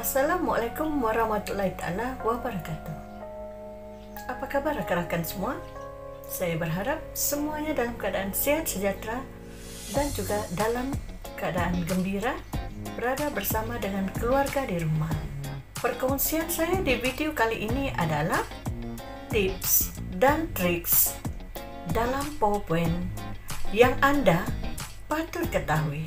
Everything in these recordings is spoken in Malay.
Assalamualaikum warahmatullahi taala wabarakatuh. Apa kabar rakan-rakan semua? Saya berharap semuanya dalam keadaan sehat sejahtera dan juga dalam keadaan gembira berada bersama dengan keluarga di rumah. Perkongsian saya di video kali ini adalah tips dan triks dalam PowerPoint yang Anda patut ketahui.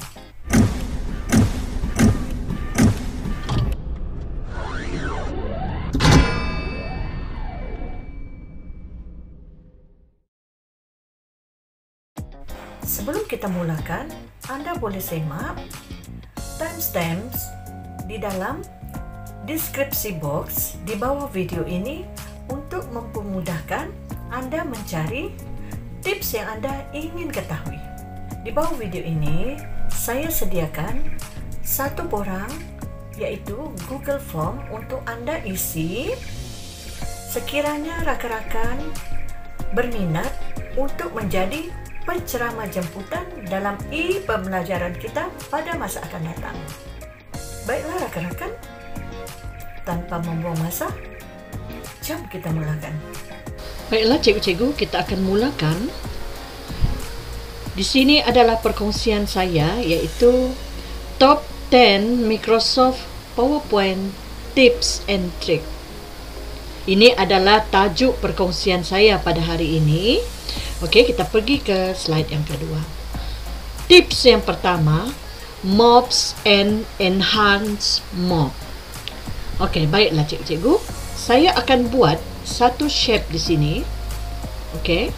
Sebelum kita mulakan, Anda boleh semak timestamps di dalam deskripsi box di bawah video ini untuk mempermudahkan Anda mencari tips yang Anda ingin ketahui. Di bawah video ini, saya sediakan satu borang yaitu Google Form untuk Anda isi sekiranya rakan-rakan berminat untuk menjadi penceramah jemputan dalam e-pembelajaran kita pada masa akan datang. Baiklah rakan-rakan, tanpa membuang masa, jom kita mulakan. Baiklah cikgu-cikgu, kita akan mulakan. Di sini adalah perkongsian saya iaitu Top 10 Microsoft PowerPoint Tips and Trick. Ini adalah tajuk perkongsian saya pada hari ini. Okey, kita pergi ke slide yang kedua. Tips yang pertama, mobs and enhance mob. Okey, baiklah cikgu-cikgu. Saya akan buat satu shape di sini. Okey.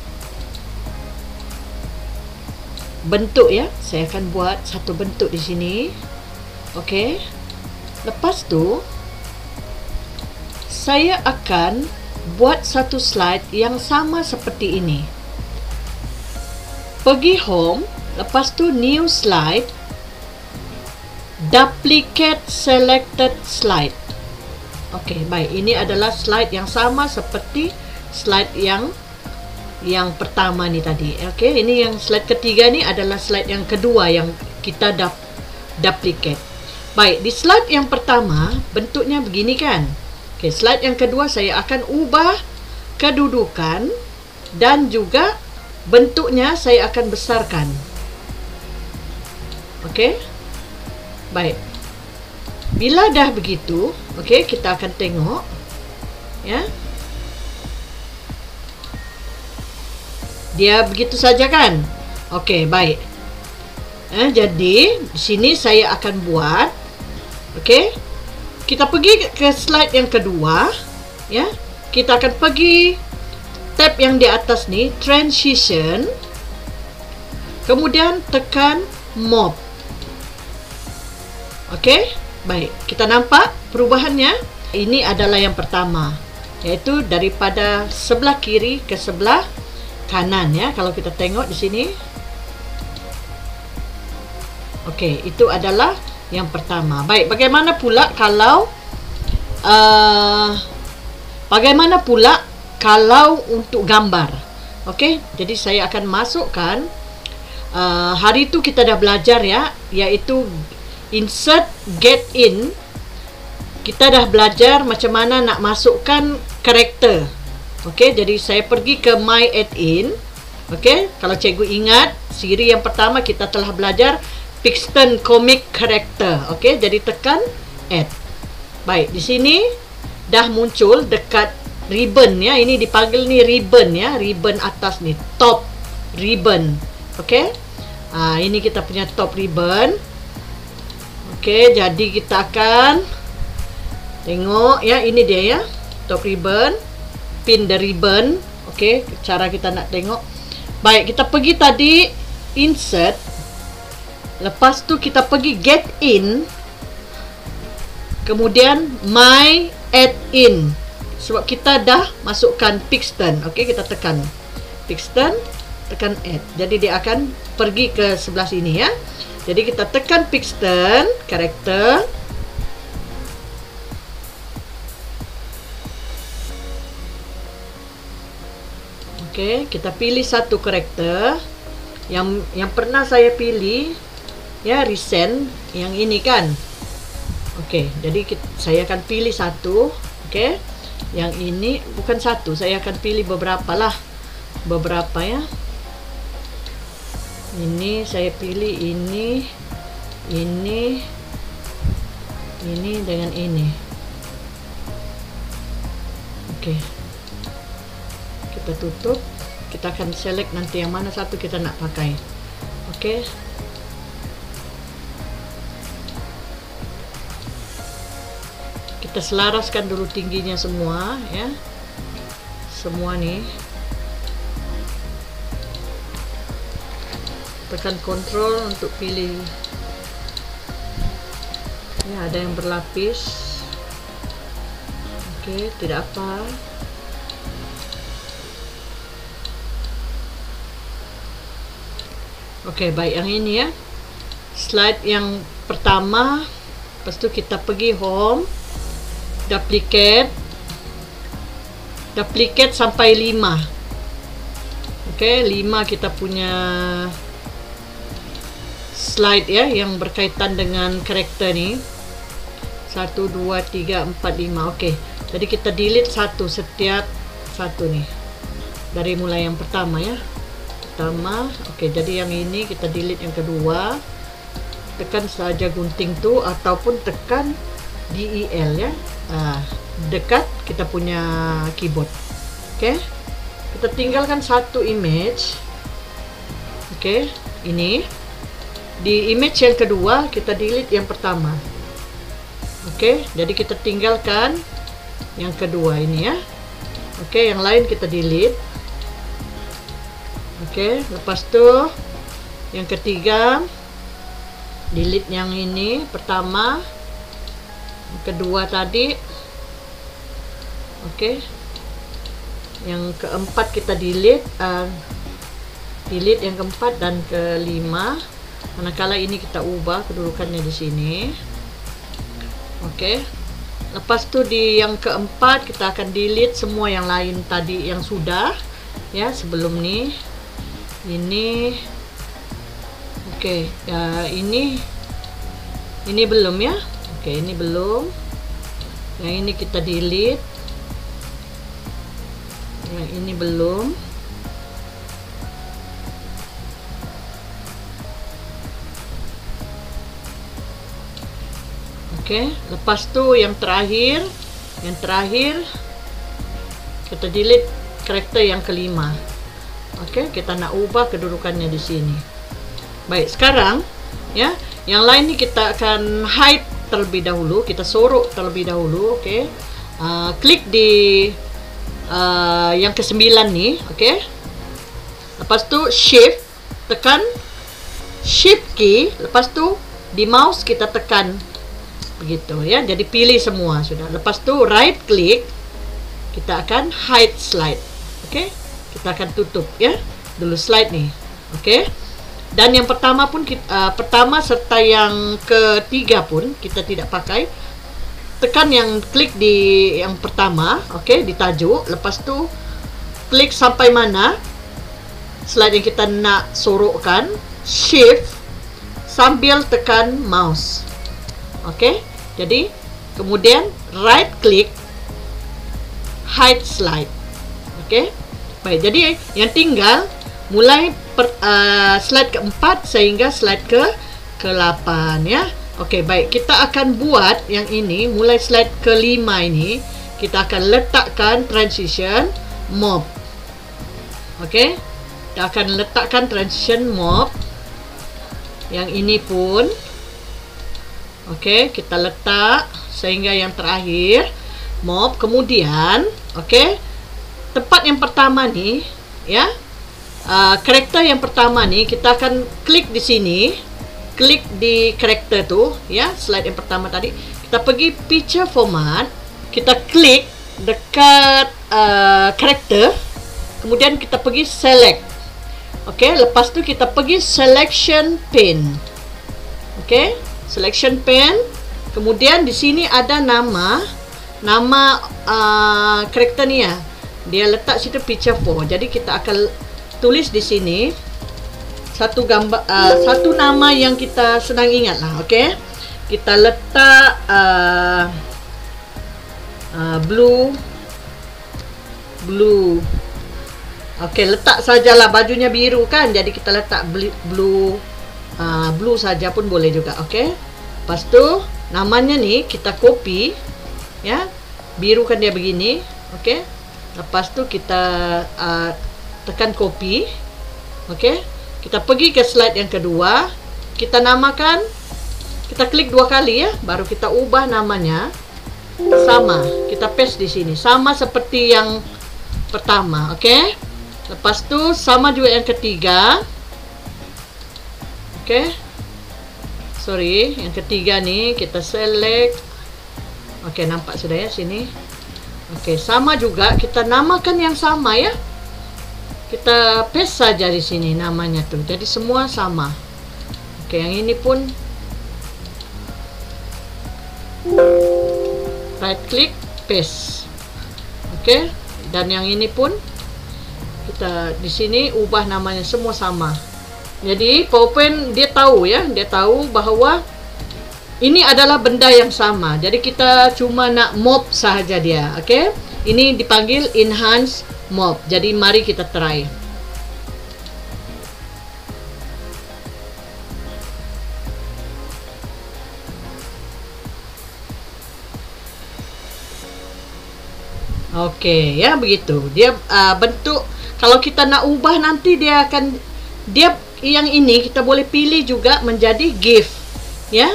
Bentuk ya, saya akan buat satu bentuk di sini. Okey. Lepas tu saya akan buat satu slide yang sama seperti ini. Pergi home, lepas tu new slide, duplicate selected slide. Okey, baik. Ini adalah slide yang sama seperti slide yang pertama ni tadi. Okey, ini yang slide ketiga ni adalah slide yang kedua yang kita duplicate. Baik, di slide yang pertama bentuknya begini kan? Okey, slide yang kedua saya akan ubah kedudukan dan juga bentuknya saya akan besarkan. Okey. Baik. Bila dah begitu, okey, kita akan tengok ya. Dia begitu saja kan? Okey, baik. Jadi di sini saya akan buat, okey. Kita pergi ke slide yang kedua ya. Kita akan pergi tab yang di atas ni, transition. Kemudian tekan mob. Okey, baik. Kita nampak perubahannya. Ini adalah yang pertama, iaitu daripada sebelah kiri ke sebelah kanan ya. Kalau kita tengok di sini. Okey, itu adalah yang pertama. Baik, bagaimana pula kalau untuk gambar? Okey, jadi saya akan masukkan hari itu kita dah belajar ya, iaitu insert get in. Kita dah belajar macam mana nak masukkan karakter. Okey, jadi saya pergi ke my add in. Okey, kalau cikgu ingat siri yang pertama kita telah belajar Pixton comic character. Okey, jadi tekan add. Baik, di sini dah muncul dekat ribbon ya. Ini dipanggil ni ribbon ya, ribbon atas ni, top ribbon. Okey. Ini kita punya top ribbon. Okey, jadi kita akan tengok ya, ini dia ya, top ribbon, pin the ribbon. Okey, cara kita nak tengok. Baik, kita pergi tadi insert. Lepas tu kita pergi get in. Kemudian my add in. Sebab kita dah masukkan Pixton. Okey, kita tekan Pixton, tekan add. Jadi dia akan pergi ke sebelah sini ya. Jadi kita tekan Pixton karakter. Okey, kita pilih satu karakter yang pernah saya pilih ya, recent yang ini kan. Oke, jadi saya akan pilih satu. Oke, yang ini bukan satu, saya akan pilih beberapa lah, beberapa ya. Ini saya pilih ini dengan ini. Oke, kita tutup. Kita akan select nanti yang mana satu kita nak pakai. Oke. Kita selaraskan dulu tingginya semua ya. Semua nih. Tekan kontrol untuk pilih. Ya, ada yang berlapis. Oke, tidak apa. Oke, baik, yang ini ya. Slide yang pertama, lepas itu kita pergi home, duplicate sampai 5. Oke, 5 kita punya slide ya, yang berkaitan dengan karakter nih. 1, 2, 3, 4, 5. Oke, jadi kita delete satu setiap satu nih. Dari mulai yang pertama ya. Oke, jadi yang ini kita delete yang kedua. Tekan saja gunting tuh ataupun tekan DEL ya. Dekat kita punya keyboard. Oke. Kita tinggalkan satu image. Oke, ini. Di image yang kedua kita delete yang pertama. Oke, jadi kita tinggalkan yang kedua ini ya. Oke, yang lain kita delete. Oke, lepas tuh yang ketiga delete yang ini pertama, yang kedua tadi. Oke, yang keempat kita delete yang keempat dan kelima. Manakala ini kita ubah kedudukannya di sini. Oke, lepas tuh di yang keempat kita akan delete semua yang lain tadi yang sudah ya sebelum nih. Ini oke, ya ini belum ya. Oke, ini belum. Yang ini kita delete. Yang ini belum. Oke, lepas tuh yang terakhir kita delete karakter yang kelima. Oke, kita nak ubah kedudukannya di sini. Baik, sekarang ya, yang lain ini kita akan hide terlebih dahulu. Kita sorok terlebih dahulu. Oke, klik di yang ke-9 nih. Oke, lepas tu shift, tekan shift key. Lepas tu di mouse kita tekan begitu ya. Jadi pilih semua sudah. Lepas tu right click, kita akan hide slide. Oke. Kita akan tutup ya dulu slide nih. Oke. Dan yang pertama pun pertama serta yang ketiga pun kita tidak pakai. Tekan yang klik di yang pertama, oke, di tajuk. Lepas tu klik sampai mana slide yang kita nak sorokkan, shift sambil tekan mouse. Oke. Jadi kemudian right click hide slide. Oke. Baik, jadi yang tinggal mulai slide keempat sehingga slide ke-8 ya. Oke, baik, kita akan buat yang ini mulai slide ke-5 ini. Kita akan letakkan transition mob. Oke, kita akan letakkan transition mob. Yang ini pun oke, kita letak sehingga yang terakhir mob. Kemudian oke, tempat yang pertama nih ya, karakter yang pertama nih kita akan klik di sini, klik di karakter tuh ya, slide yang pertama tadi. Kita pergi picture format, kita klik dekat karakter, kemudian kita pergi select. Oke, lepas tu kita pergi selection pane. Oke, selection pane. Kemudian di sini ada nama karakter ni ya. Dia letak situ picture 4. Jadi kita akan tulis di sini satu gambar, satu nama yang kita senang ingat lah. Okey. kita letak blue. Okey, letak sajalah, bajunya biru kan, jadi kita letak blue saja pun boleh juga. Okey, lepas tu namanya ni kita copy, ya, biru kan dia begini. Okey, lepas tu kita tekan copy. Okey, kita pergi ke slide yang kedua, kita namakan, kita klik 2 kali ya, baru kita ubah namanya. Sama, kita paste di sini, sama seperti yang pertama. Okey, lepas tu sama juga yang ketiga. Okey, sorry, yang ketiga ni kita select. Okey, nampak sudah ya sini. Okey, sama juga kita namakan yang sama ya, kita paste saja di sini namanya tuh, jadi semua sama. Okey, yang ini pun right click paste. Okey, dan yang ini pun kita di sini ubah namanya, semua sama. Jadi PowerPoint dia tahu ya, dia tahu bahawa ini adalah benda yang sama. Jadi kita cuma nak mob sahaja dia. Okey, ini dipanggil enhance mob. Jadi mari kita try. Okey, ya begitu. Dia bentuk, kalau kita nak ubah nanti dia akan, dia yang ini kita boleh pilih juga menjadi GIF, ya.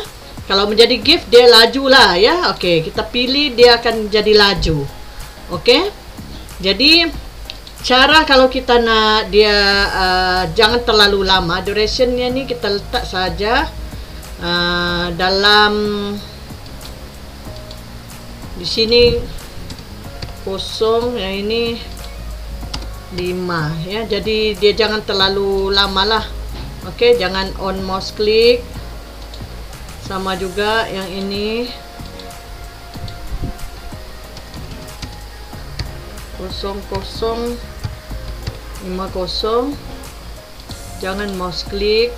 Kalau menjadi GIF dia laju lah ya. Okey, kita pilih dia akan jadi laju. Okey. Jadi cara kalau kita nak dia jangan terlalu lama, durationnya ni kita letak saja dalam di sini 0, yang ini 5 ya. Jadi dia jangan terlalu lama lah. Okey, jangan on mouse click. Sama juga yang ini 0050, jangan mouse click.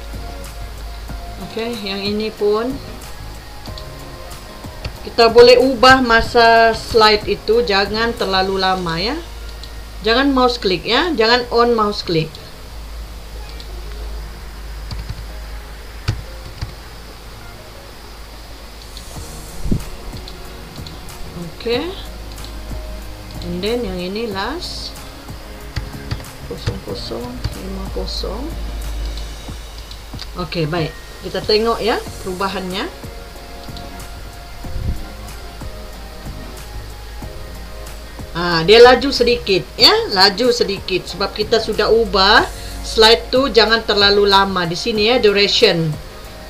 Okey, yang ini pun kita boleh ubah masa slide itu, jangan terlalu lama ya. Jangan mouse click ya, jangan on mouse click. Okey, and then yang ini last 0050. Okey, baik, kita tengok ya perubahannya. Dia laju sedikit ya, laju sedikit sebab kita sudah ubah slide tu jangan terlalu lama di sini ya, duration.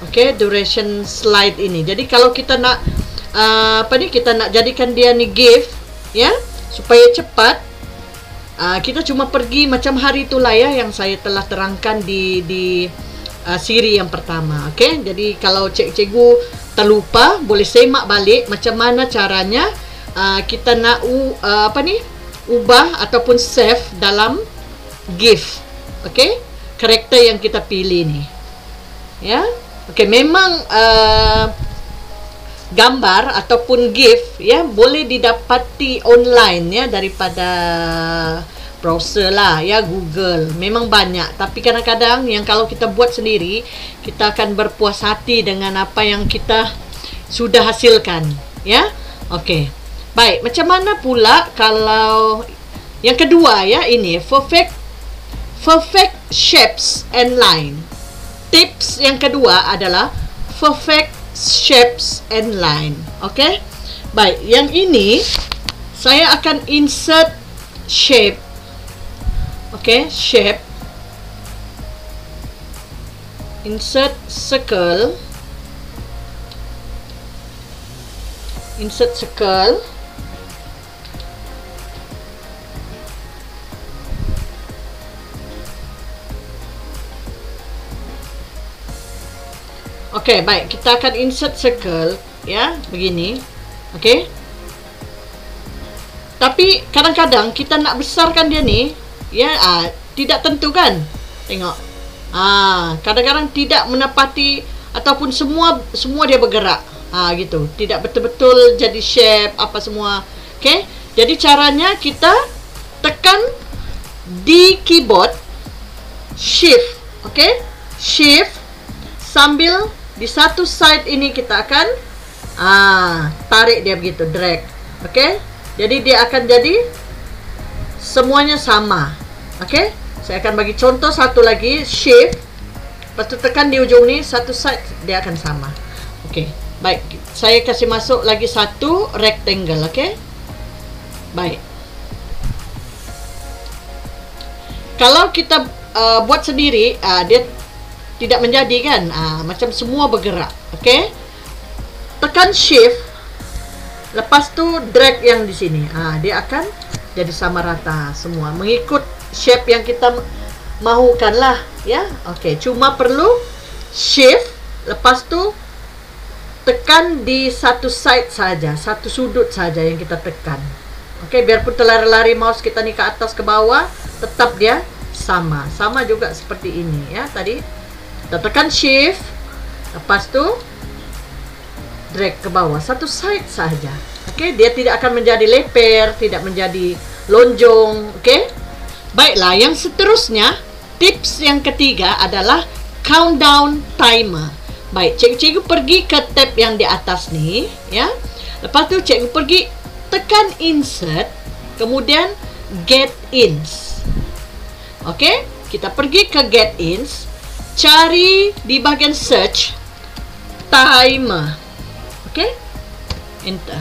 Okey, duration slide ini. Jadi kalau kita nak kita nak jadikan dia ni GIF ya, supaya cepat, kita cuma pergi macam hari itulah ya yang saya telah terangkan di siri yang pertama. Okey, jadi kalau cikgu terlupa, boleh semak balik macam mana caranya kita nak ubah ataupun save dalam GIF. Okey, karakter yang kita pilih ni ya. Okey, memang gambar ataupun GIF ya boleh didapati online ya, daripada browser lah ya, Google. Memang banyak, tapi kadang-kadang yang kalau kita buat sendiri, kita akan berpuas hati dengan apa yang kita sudah hasilkan ya. Okey, baik, macam mana pula kalau yang kedua ya, ini perfect shapes and line. Tips yang kedua adalah perfect shapes and line. Okey, baik, yang ini saya akan insert shape. Okey, shape, insert circle, insert circle. Okey, baik, kita akan insert circle ya, begini. Okey, tapi kadang-kadang kita nak besarkan dia ni ya, tidak tentu kan. Tengok, kadang-kadang tidak menepati ataupun semua dia bergerak. Gitu. Tidak betul-betul jadi shape apa semua. Okey. Jadi caranya kita tekan di keyboard shift. Okey. Shift sambil di satu side ini kita akan tarik dia begitu, drag. Okey. Jadi dia akan jadi semuanya sama. Okey. Saya akan bagi contoh satu lagi, shift. Lepas tu tekan di ujung ni, satu side dia akan sama. Okey. Baik, saya kasih masuk lagi satu rectangle, okey? Baik. Kalau kita buat sendiri, dia tidak menjadi kan? Macam semua bergerak, okey? Tekan shift. Lepas tu drag yang di sini. Dia akan jadi sama rata semua, mengikut shape yang kita mahukan lah, ya. Okey, cuma perlu shift, lepas tu tekan di satu side saja, satu sudut saja yang kita tekan. Okey, biarpun terlari-lari mouse kita ni ke atas ke bawah, tetap dia sama. Sama juga seperti ini ya. Tadi kita tekan shift, lepas tu drag ke bawah, satu side saja. Okey, dia tidak akan menjadi leper, tidak menjadi lonjong. Okey. Baiklah, yang seterusnya, tips yang ketiga adalah countdown timer. Baik, cikgu pergi ke tab yang di atas ni, ya. Lepas tu cikgu pergi tekan insert, kemudian get ins. Okey, kita pergi ke get ins, cari di bahagian search timer. Okey, enter.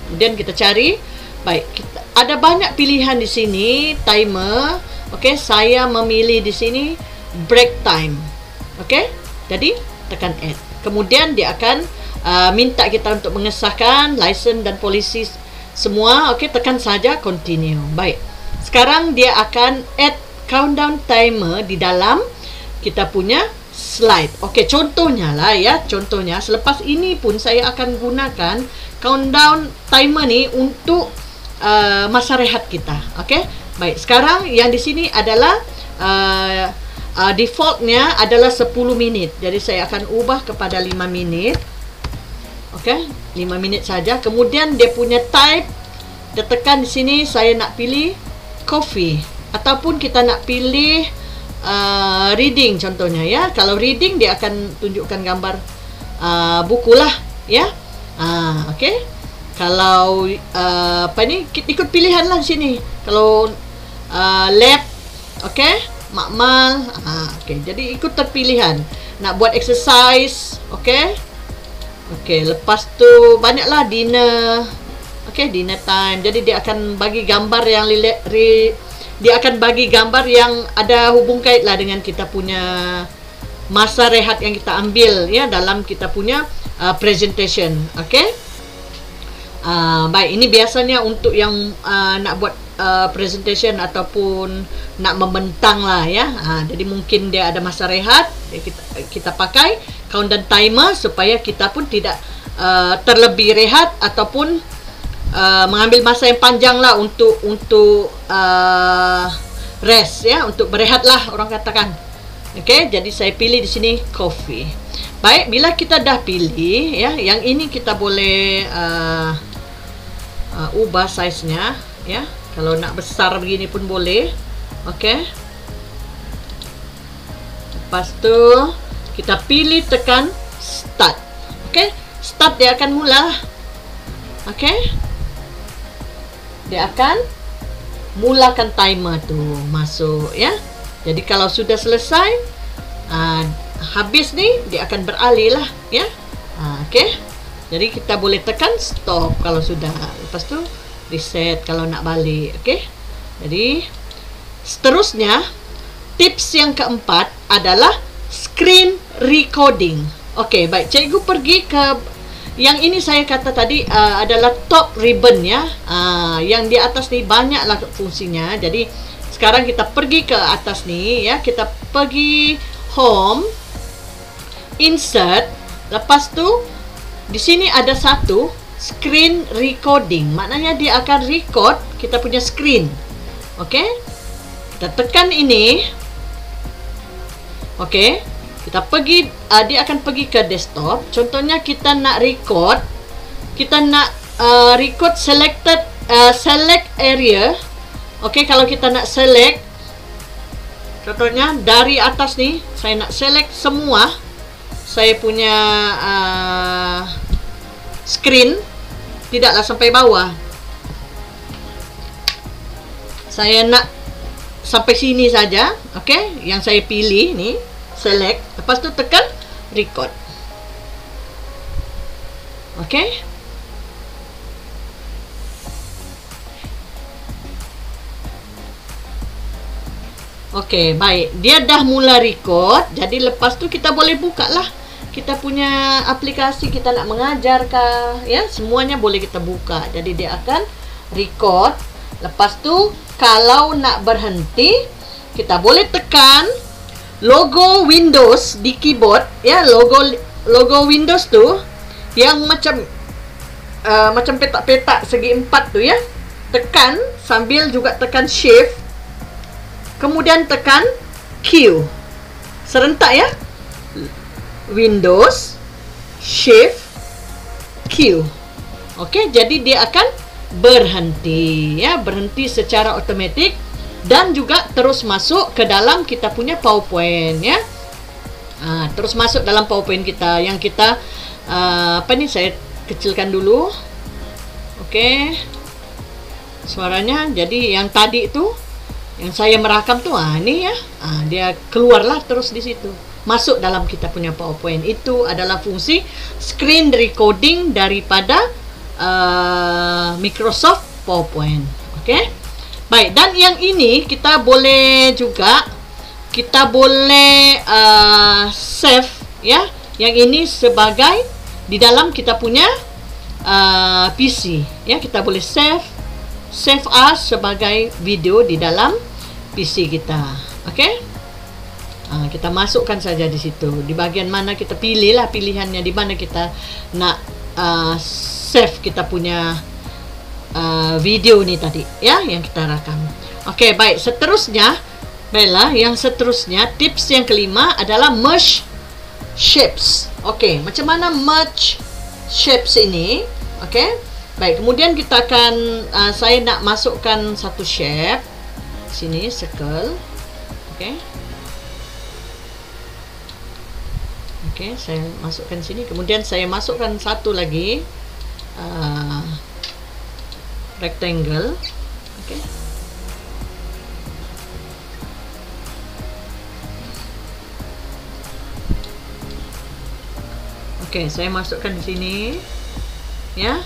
Kemudian kita cari. Baik, kita ada banyak pilihan di sini timer. Okey, saya memilih di sini break time. Okey, jadi tekan add. Kemudian dia akan minta kita untuk mengesahkan license dan polisi semua. Okey, tekan saja continue. Baik. Sekarang dia akan add countdown timer di dalam kita punya slide. Okey, contohnya lah ya. Contohnya selepas ini pun saya akan gunakan countdown timer ni untuk masa rehat kita. Okey. Baik, sekarang yang di sini adalah defaultnya adalah 10 minit. Jadi saya akan ubah kepada 5 minit. Okey, 5 minit saja. Kemudian dia punya type, kita tekan di sini, saya nak pilih coffee ataupun kita nak pilih reading contohnya ya. Kalau reading dia akan tunjukkan gambar buku lah ya. Okey. Kalau apa ni, ikut pilihan lah di sini. Kalau lab, okey, makmal, okey, jadi ikut terpilihan. Nak buat exercise, okey. Okey, lepas tu banyaklah dinner. Okey, dinner time. Jadi dia akan bagi gambar yang dia akan bagi gambar yang ada hubung kait lah dengan kita punya masa rehat yang kita ambil ya dalam kita punya presentation. Okey. Baik, ini biasanya untuk yang nak buat presentation ataupun nak membentang lah ya. Jadi mungkin dia ada masa rehat, kita pakai countdown timer supaya kita pun tidak terlebih rehat ataupun mengambil masa yang panjang lah untuk rest ya, untuk berehat lah orang katakan. Okey, jadi saya pilih di sini coffee. Baik, bila kita dah pilih ya, yang ini kita boleh ubah size-nya ya. Kalau nak besar begini pun boleh. Okey. Lepas tu kita pilih, tekan start. Okey, start dia akan mula. Okey. Dia akan mulakan timer tu masuk ya. Jadi kalau sudah selesai habis ni, dia akan beralih lah ya. Okey. Jadi kita boleh tekan stop kalau sudah. Lepas tu reset kalau nak balik. Okey. Jadi seterusnya, tips yang keempat adalah screen recording. Okey, baik. Cikgu pergi ke yang ini, saya kata tadi adalah top ribbon ya. Yang di atas ni banyaklah fungsinya. Jadi sekarang kita pergi ke atas ni ya. Kita pergi home, insert, lepas tu di sini ada satu screen recording. Maknanya dia akan record kita punya screen. Okey. Kita tekan ini. Okey. Kita pergi dia akan pergi ke desktop. Contohnya kita nak record, record selected select area. Okey, kalau kita nak select, contohnya dari atas ni, saya nak select semua saya punya screen, tidaklah sampai bawah. Saya nak sampai sini saja. Okey, yang saya pilih ni select, lepas tu tekan record. Okey, okey, baik, dia dah mula record. Jadi lepas tu kita boleh buka lah kita punya aplikasi, kita nak mengajar kah, ya, semuanya boleh kita buka. Jadi dia akan record. Lepas tu kalau nak berhenti, kita boleh tekan logo Windows di keyboard, ya, logo Windows tu yang macam petak-petak segi 4 tu, ya. Tekan sambil juga tekan shift, kemudian tekan Q serentak, ya. Windows shift Q. Okey, jadi dia akan berhenti, ya, berhenti secara automatik dan juga terus masuk ke dalam kita punya PowerPoint, ya. Terus masuk dalam PowerPoint kita yang kita apa ni, saya kecilkan dulu. Okey, suaranya. Jadi yang tadi tu yang saya merakam tu, ni, ya, dia keluarlah terus di situ, masuk dalam kita punya PowerPoint. Itu adalah fungsi screen recording daripada Microsoft PowerPoint. Okey, baik. Dan yang ini kita boleh juga, kita boleh save, ya. Yang ini sebagai di dalam kita punya PC, ya. Kita boleh save as sebagai video di dalam PC kita. Okey, kita masukkan saja di situ. Di bahagian mana kita pilihlah pilihannya, di mana kita nak save kita punya video ni tadi, ya, yang kita rakam. Okey, baik. Seterusnya, baiklah, yang seterusnya, tips yang kelima adalah merge shapes. Okey, macam mana merge shapes ini? Okey, baik. Kemudian kita akan saya nak masukkan satu shape sini, circle. Okey, okey, saya masukkan sini. Kemudian saya masukkan satu lagi rectangle. Okey, okey, saya masukkan di sini, ya,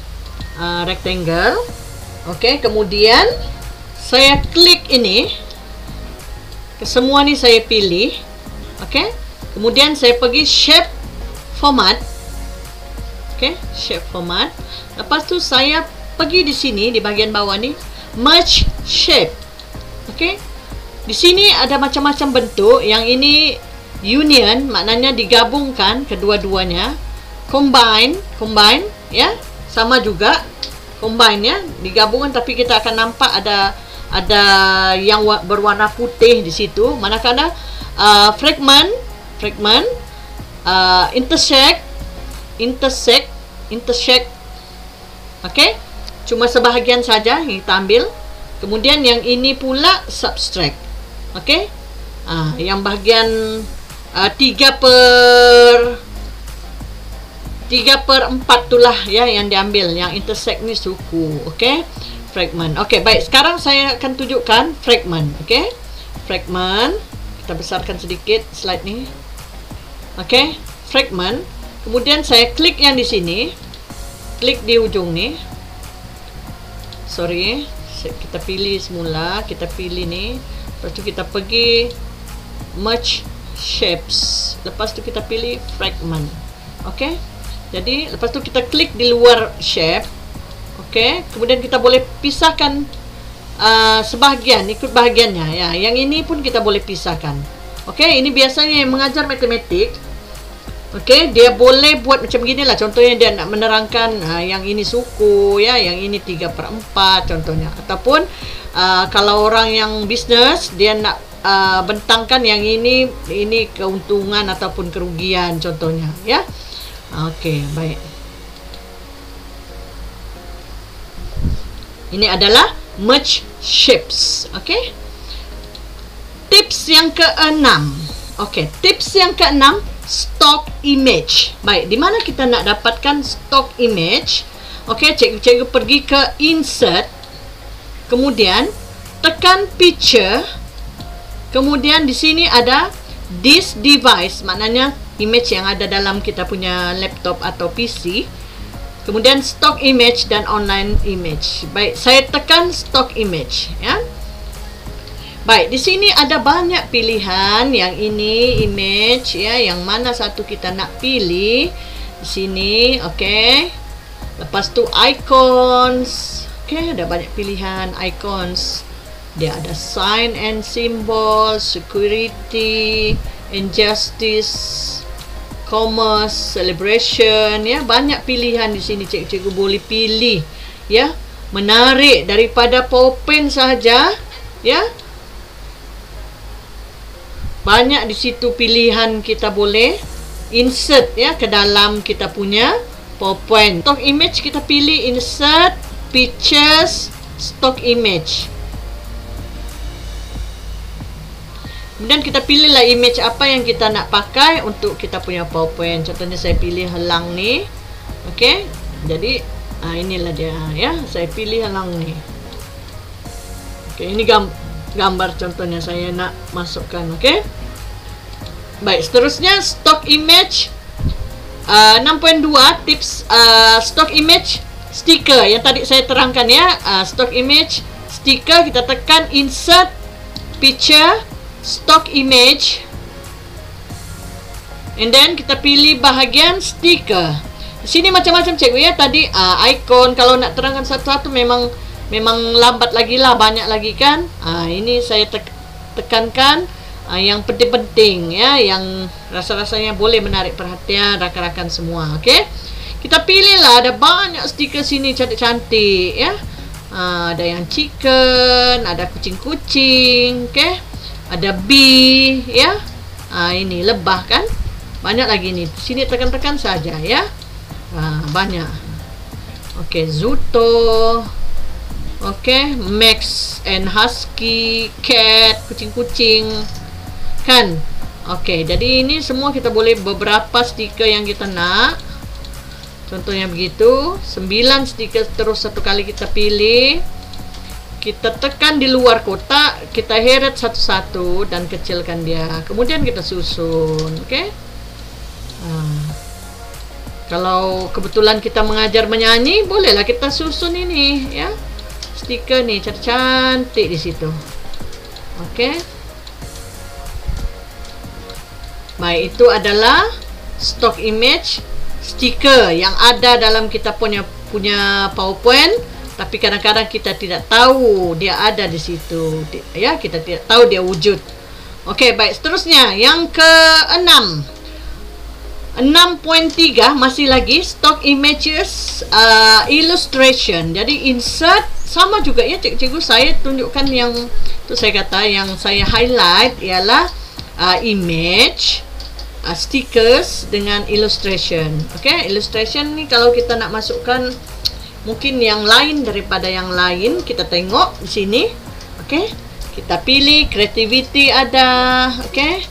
rectangle. Okey, kemudian saya klik ini, semua ni saya pilih. Okey, kemudian saya pergi shape format. Okey, shape format. Lepas tu saya pergi di sini di bahagian bawah ni, merge shape. Okey, di sini ada macam-macam bentuk. Yang ini union, maknanya digabungkan kedua-duanya. Combine, ya, sama juga combine, ya, digabungkan, tapi kita akan nampak ada yang berwarna putih di situ. Manakala fragment, intersect. Okey, cuma sebahagian saja yang kita ambil. Kemudian yang ini pula subtract. Okey, yang bahagian 3/4 itulah, ya, yang diambil. Yang intersect ni suku. Okey, fragment. Okey, baik. Sekarang saya akan tunjukkan fragment. Okey, fragment. Kita besarkan sedikit slide ni. Okey, fragment. Kemudian saya klik yang di sini. Klik di ujung ni. Sorry, kita pilih semula. Kita pilih ni. Lepas tu kita pergi merge shapes. Lepas tu kita pilih fragment. Okey, jadi lepas tu kita klik di luar shape. Okey, kemudian kita boleh pisahkan sebahagian, ikut bahagiannya, ya. Yang ini pun kita boleh pisahkan. Okey, ini biasanya yang mengajar matematik. Okey, dia boleh buat macam ginilah. Contohnya dia nak menerangkan yang ini suku, ya, yang ini 3/4 contohnya. Ataupun kalau orang yang bisnes, dia nak bentangkan yang ini keuntungan ataupun kerugian contohnya ya. Okey, baik. Ini adalah merge shapes. Okey. Tips yang keenam. Okey, tips yang keenam, stock image. Baik, di mana kita nak dapatkan stock image? Okey, cikgu pergi ke insert. Kemudian tekan picture. Kemudian di sini ada this device, maknanya image yang ada dalam kita punya laptop atau PC. Kemudian stock image dan online image. Baik, saya tekan stock image ya. Baik, di sini ada banyak pilihan. Yang ini image ya, yang mana satu kita nak pilih di sini. Okey. Lepas tu icons. Okey, ada banyak pilihan icons. Dia ada sign and symbol, security, injustice, commerce, celebration ya, banyak pilihan di sini cikgu boleh pilih ya. Menarik daripada PowerPoint saja ya. Banyak di situ pilihan kita boleh insert ya ke dalam kita punya PowerPoint. Stock image kita pilih insert pictures stock image. Kemudian kita pilihlah image apa yang kita nak pakai untuk kita punya PowerPoint. Contohnya saya pilih helang ni. Okey. Jadi inilah dia ya. Saya pilih helang ni. Okey, ini gambar contohnya saya nak masukkan. Okey. Baik, seterusnya stock image 6.2 tips stock image stiker yang tadi saya terangkan ya. Stock image stiker, kita tekan insert picture stock image, and then kita pilih bahagian stiker. Di sini macam-macam cikgu ya. Tadi icon, kalau nak terangkan satu-satu memang lambat lagi lah, banyak lagi kan. Ini saya tekankan yang penting-penting ya, yang rasa-rasanya boleh menarik perhatian rakan-rakan semua. Okey, kita pilihlah, ada banyak stiker sini cantik-cantik ya. Ada yang chicken, ada kucing-kucing, okey. Ada bee ya. Ini lebah kan. Banyak lagi ni. Sini tekan-tekan saja ya. Banyak. Okey, Zuto. Okey, Max and Husky, cat, kucing-kucing. Kan? Okey, jadi ini semua kita boleh beberapa stiker yang kita nak. Contohnya begitu. 9 stiker terus satu kali kita pilih. Kita tekan di luar kotak, kita heret satu-satu dan kecilkan dia. Kemudian kita susun, okey? Kalau kebetulan kita mengajar menyanyi, bolehlah kita susun ini, ya. Stiker ni cantik di situ. Okey? Baik, itu adalah stock image stiker yang ada dalam kita punya PowerPoint. Tapi kadang-kadang kita tidak tahu dia ada di situ ya, kita tidak tahu dia wujud. Okey, baik, seterusnya yang ke-6. 6.3 masih lagi stock images illustration. Jadi insert sama juga ya cikgu, saya tunjukkan yang tu, saya kata yang saya highlight ialah image stickers dengan illustration. Okey, illustration ni kalau kita nak masukkan mungkin yang lain daripada yang lain, kita tengok di sini. Okey, kita pilih creativity ada. Okey,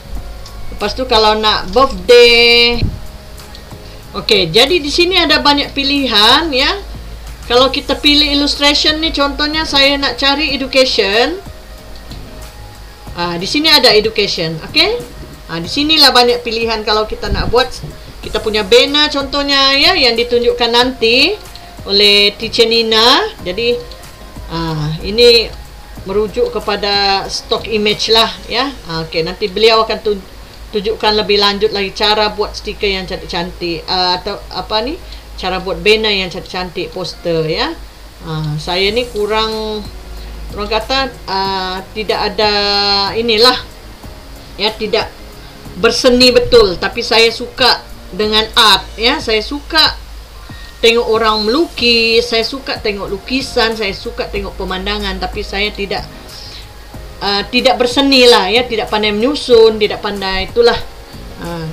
lepas tu kalau nak birthday. Okey, jadi di sini ada banyak pilihan ya. Kalau kita pilih illustration ni, contohnya saya nak cari education. Di sini ada education. Okey, di sinilah banyak pilihan kalau kita nak buat kita punya banner contohnya ya, yang ditunjukkan nanti oleh Teacher Nina. Jadi ini merujuk kepada stock image lah ya. Okey, nanti beliau akan tunjukkan lebih lanjut lagi cara buat stiker yang cantik-cantik, atau apa ni, cara buat banner yang cantik-cantik, poster ya. Saya ni kurang kata tidak ada inilah ya, tidak berseni betul, tapi saya suka dengan art ya. Saya suka tengok orang melukis, saya suka tengok lukisan, saya suka tengok pemandangan, tapi saya tidak tidak berseni lah ya, tidak pandai menyusun, tidak pandai itulah.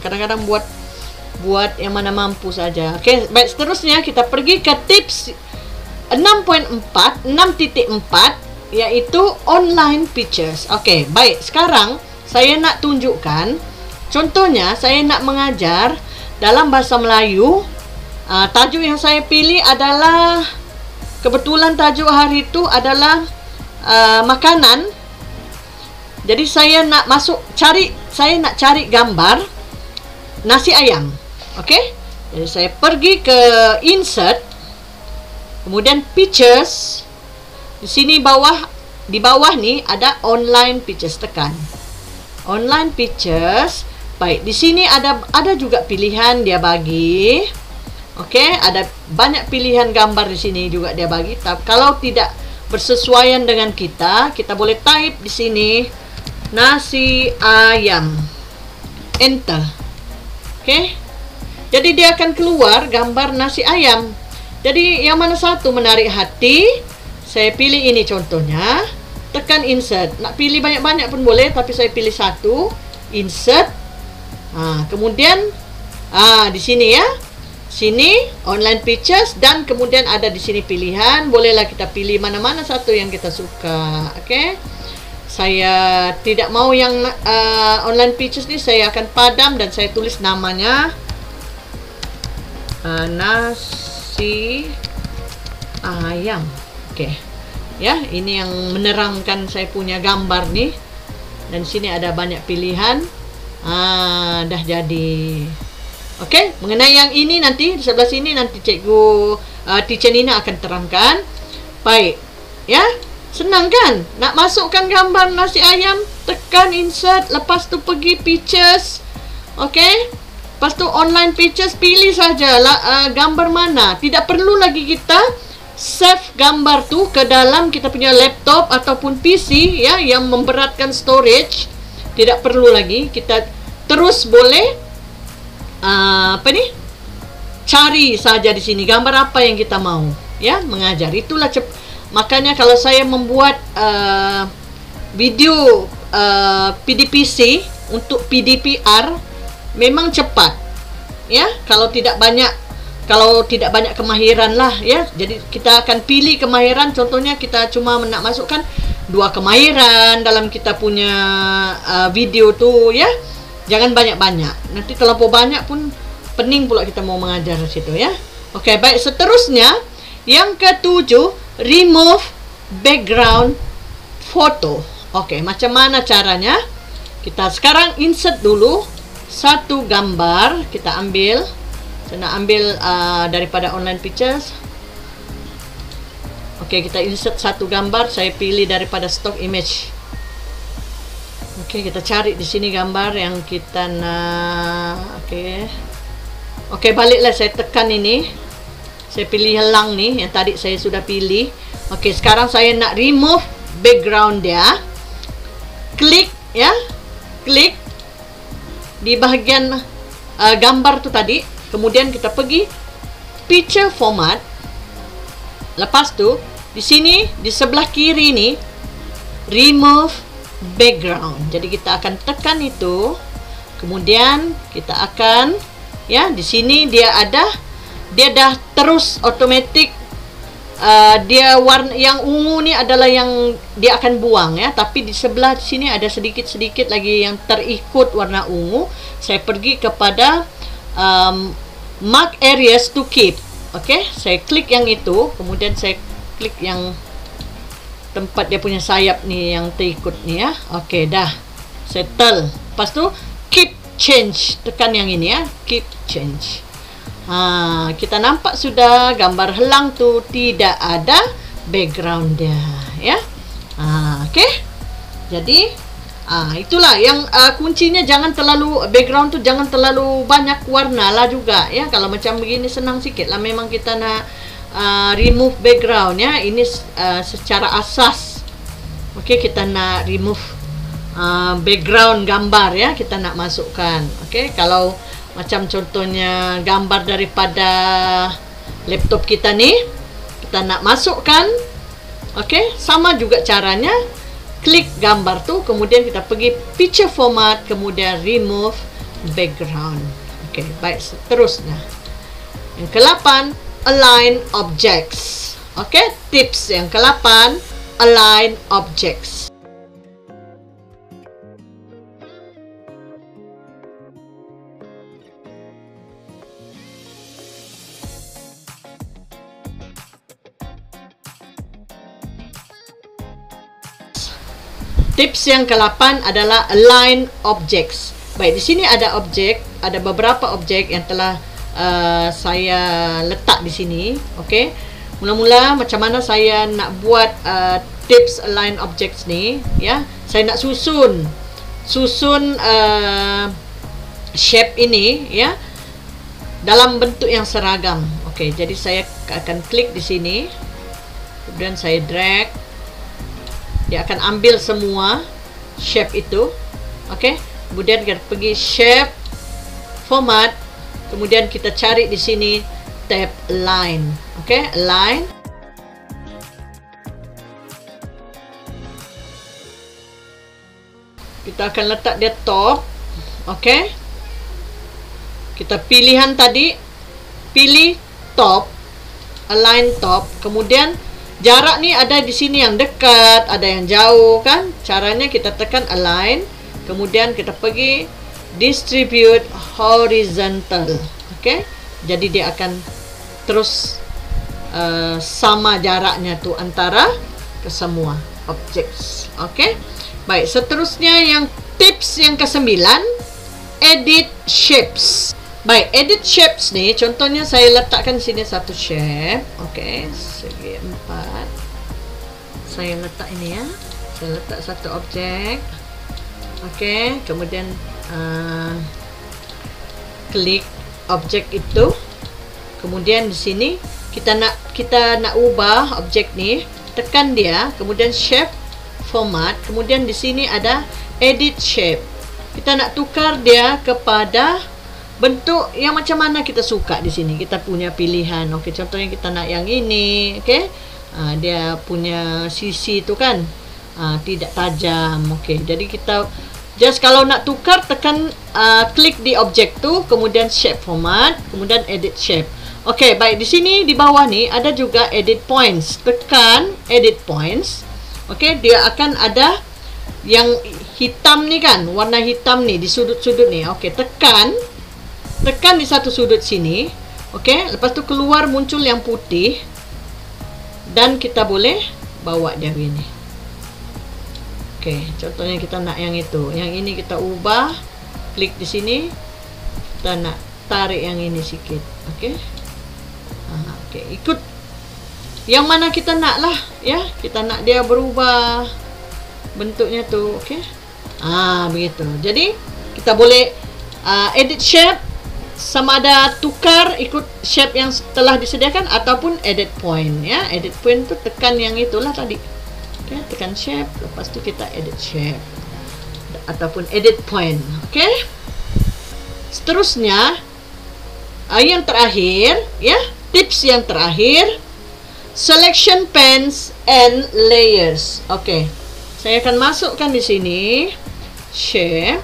Kadang-kadang buat yang mana mampu saja. Oke, baik, seterusnya kita pergi ke tips 6.4, yaitu online pictures. Oke, baik, sekarang saya nak tunjukkan contohnya. Saya nak mengajar dalam bahasa Melayu. Tajuk yang saya pilih adalah, kebetulan tajuk hari itu adalah makanan. Jadi saya nak cari gambar nasi ayam. Okey? Jadi saya pergi ke insert, kemudian pictures. Di sini di bawah ni ada online pictures, tekan. Online pictures. Baik, di sini ada juga pilihan dia bagi. Okey, ada banyak pilihan gambar di sini juga dia bagi. Tapi kalau tidak bersesuaian dengan kita boleh type di sini nasi ayam, enter. Okey, jadi dia akan keluar gambar nasi ayam. Jadi yang mana satu menarik hati, saya pilih ini contohnya. Tekan insert. Nak pilih banyak-banyak pun boleh, tapi saya pilih satu, insert. Kemudian di sini ya, sini online pictures, dan kemudian ada di sini pilihan. Bolehlah kita pilih mana-mana satu yang kita suka. Okey, saya tidak mau yang online pictures ni, saya akan padam dan saya tulis namanya nasi ayam. Okey ya, ini yang menerangkan saya punya gambar nih. Dan sini ada banyak pilihan. Dah jadi. Okey, mengenai yang ini nanti di sebelah sini nanti cikgu teacher Nina akan terangkan. Baik ya, senang kan nak masukkan gambar nasi ayam? Tekan insert, lepas tu pergi pictures. Okey, lepas tu online pictures, pilih saja gambar mana. Tidak perlu lagi kita save gambar tu ke dalam kita punya laptop ataupun PC ya, yang memberatkan storage. Tidak perlu lagi. Kita terus boleh cari saja di sini gambar apa yang kita mau ya, mengajar. Itulah makanya kalau saya membuat video PDPC untuk PDPR memang cepat ya, kalau tidak banyak kemahiran lah ya. Jadi kita akan pilih kemahiran. Contohnya kita cuma nak masukkan 2 kemahiran dalam kita punya video tu ya. Jangan banyak-banyak. Nanti terlalu banyak pun pening pula kita mau mengajar di situ ya. Okey, baik, seterusnya yang ke-7, remove background photo. Okey, macam mana caranya? Kita sekarang insert dulu satu gambar. Kita ambil. Saya nak ambil daripada online pictures. Okey, kita insert satu gambar. Saya pilih daripada stock image. Okey, kita cari di sini gambar yang kita nak. Okey, baliklah saya tekan ini. Saya pilih helang ni yang tadi saya sudah pilih. Okey, sekarang saya nak remove background dia. Klik ya. Klik di bahagian gambar tu tadi. Kemudian kita pergi picture format. Lepas tu di sini di sebelah kiri ni remove background. Jadi kita akan tekan itu. Kemudian kita akan ya, di sini dia dah terus automatic. Dia warna yang ungu ni adalah yang dia akan buang ya, tapi di sebelah sini ada sedikit-sedikit lagi yang terikut warna ungu. Saya pergi kepada mark areas to keep. Okey, saya klik yang itu, kemudian saya klik yang tempat dia punya sayap ni yang terikut ni ya. Okey, dah settle. Lepas tu keep change, tekan yang ini ya, keep change. Kita nampak sudah gambar helang tu tidak ada background dia ya. Okey, jadi itulah yang kuncinya. Jangan terlalu background tu jangan terlalu banyak warna lah juga ya. Kalau macam begini senang sikit lah. Memang kita nak remove background ya. Ini secara asas. Okey, kita nak remove background gambar ya. Kita nak masukkan. Okey, kalau macam contohnya gambar daripada laptop kita ni, kita nak masukkan. Okey, sama juga caranya. klik gambar tu, kemudian kita pergi picture format, kemudian remove background. Okey, baik, seterusnya. Yang ke-8, align objects. Okey, tips yang ke-8, align objects. Tips yang ke-8 adalah align objects. Baik, di sini ada objek, ada beberapa objek yang telah saya letak di sini. Okey. Mula-mula macam mana saya nak buat tips align objects ni, ya. Saya nak susun shape ini, ya, dalam bentuk yang seragam. Okey, jadi saya akan klik di sini. Kemudian saya drag. Dia akan ambil semua shape itu. Okey. Kemudian kita pergi shape, format. Kemudian kita cari di sini tab align. Okey, align. Kita akan letak dia top. Okey. Kita pilihan tadi, pilih top, align top. Kemudian jarak ni ada di sini yang dekat, ada yang jauh kan. Caranya kita tekan align, kemudian kita pergi distribute horizontal. Okey. Jadi dia akan terus sama jaraknya tu antara kesemua objects. Okey. Baik, seterusnya yang tips yang ke-9, edit shapes. Baik, edit shapes ni contohnya saya letakkan di sini satu shape. Okey, segi 4. Saya letak ini, ya. Saya letak satu objek. Okey, kemudian klik objek itu. Kemudian di sini kita nak ubah objek ni, tekan dia, kemudian shape, format, kemudian di sini ada edit shape. Kita nak tukar dia kepada bentuk yang macam mana kita suka di sini. Kita punya pilihan. Okey, contohnya kita nak yang ini, okey. Dia punya sisi tu kan tidak tajam. Okey, jadi kita just kalau nak tukar, tekan klik di objek tu, kemudian shape format, kemudian edit shape. Okey, baik, di sini di bawah ni ada juga edit points. Tekan edit points. Okey, dia akan ada yang hitam ni kan, warna hitam ni di sudut-sudut ni. Okey, tekan di satu sudut sini. Okey, lepas tu keluar muncul yang putih dan kita boleh bawa dia begini. Okey, contohnya kita nak yang itu. Yang ini kita ubah, klik di sini. Kita nak tarik yang ini sikit. Okey. Okey, ikut yang mana kita nak lah, ya. Kita nak dia berubah bentuknya tu, okey. Begitu. Jadi kita boleh edit shape, sama ada tukar ikut shape yang telah disediakan ataupun edit point, ya. Edit point tu tekan yang itulah tadi. Okey, tekan shape, lepas tu kita edit shape ataupun edit point. Okey. Seterusnya yang terakhir, ya, tips yang terakhir, selection panes and layers. Okey. Saya akan masukkan di sini shape.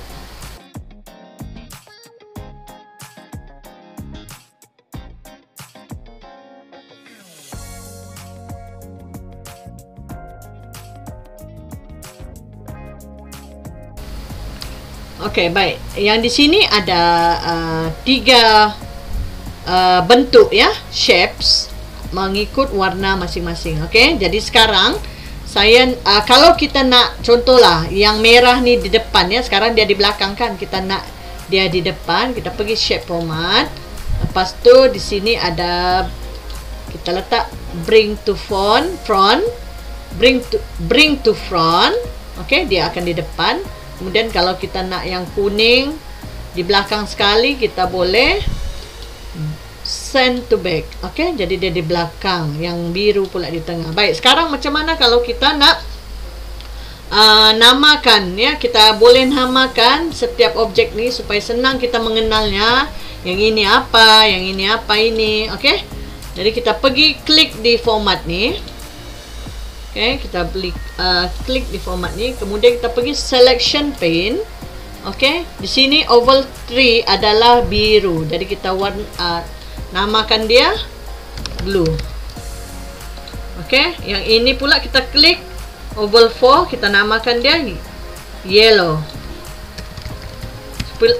Okey, baik. Yang di sini ada 3 bentuk, ya, shapes mengikut warna masing-masing. Okey, jadi sekarang saya kalau kita nak contohlah yang merah ni di depan, ya, sekarang dia di belakang kan, kita nak dia di depan, kita pergi shape format. Lepas tu di sini ada kita letak bring to front, bring to front. Okey, dia akan di depan. Kemudian kalau kita nak yang kuning di belakang sekali, kita boleh send to back. Okey, jadi dia di belakang, yang biru pula di tengah. Baik, sekarang macam mana kalau kita nak namakan, ya? Kita boleh namakan setiap objek ni supaya senang kita mengenalnya. Yang ini apa, yang ini apa ini. Okey, jadi kita pergi klik di format ni. Okey, kita klik di format ni, kemudian kita pergi selection pane. Okey, di sini oval tree adalah biru. Jadi kita namakan dia blue. Okey, yang ini pula kita klik oval 4, kita namakan dia yellow.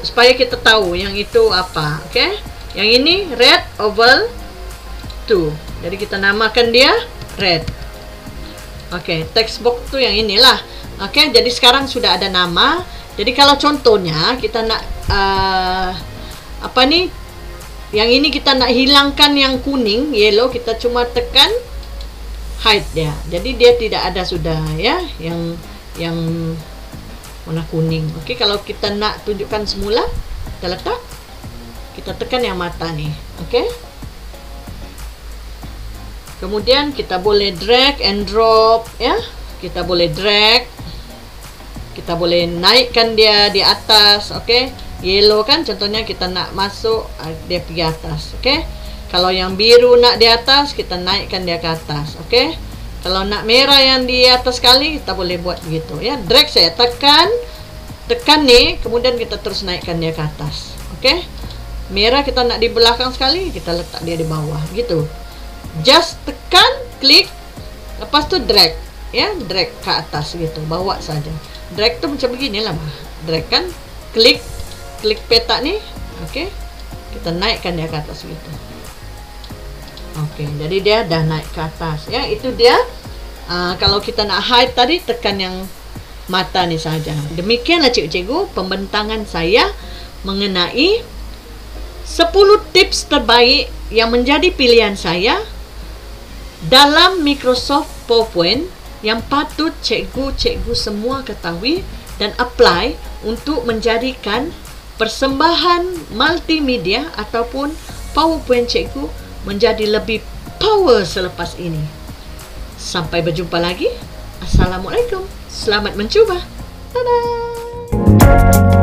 Supaya kita tahu yang itu apa. Okey, yang ini red oval 2. Jadi kita namakan dia red. Okey, text box tu yang inilah. Okey, jadi sekarang sudah ada nama. Jadi kalau contohnya kita nak yang ini kita nak hilangkan yang kuning, yellow, kita cuma tekan hide dia. Jadi dia tidak ada sudah ya yang warna kuning. Okey, kalau kita nak tunjukkan semula, kita letak, kita tekan yang mata ni. Okey. Kemudian kita boleh drag and drop ya. Kita boleh drag. Kita boleh naikkan dia di atas, okey. Yellow kan contohnya kita nak masuk, dia pergi atas, okey. Kalau yang biru nak di atas, kita naikkan dia ke atas, okey. Kalau nak merah yang di atas sekali, kita boleh buat begitu ya. Drag saya tekan ni, kemudian kita terus naikkan dia ke atas, okey. Merah kita nak di belakang sekali, kita letak dia di bawah, gitu. Just tekan, klik, lepas tu drag, ya, drag ke atas gitu, bawa saja. Drag tu macam beginilah, drag kan, klik peta ni, okey, kita naikkan dia ke atas gitu. Okey, jadi dia dah naik ke atas, ya, itu dia. Kalau kita nak hide tadi, tekan yang mata ni saja. Demikianlah cikgu-cikgu pembentangan saya mengenai 10 tips terbaik yang menjadi pilihan saya dalam Microsoft PowerPoint yang patut cikgu-cikgu semua ketahui dan apply untuk menjadikan persembahan multimedia ataupun PowerPoint cikgu menjadi lebih power selepas ini. Sampai berjumpa lagi. Assalamualaikum. Selamat mencuba. Dadah.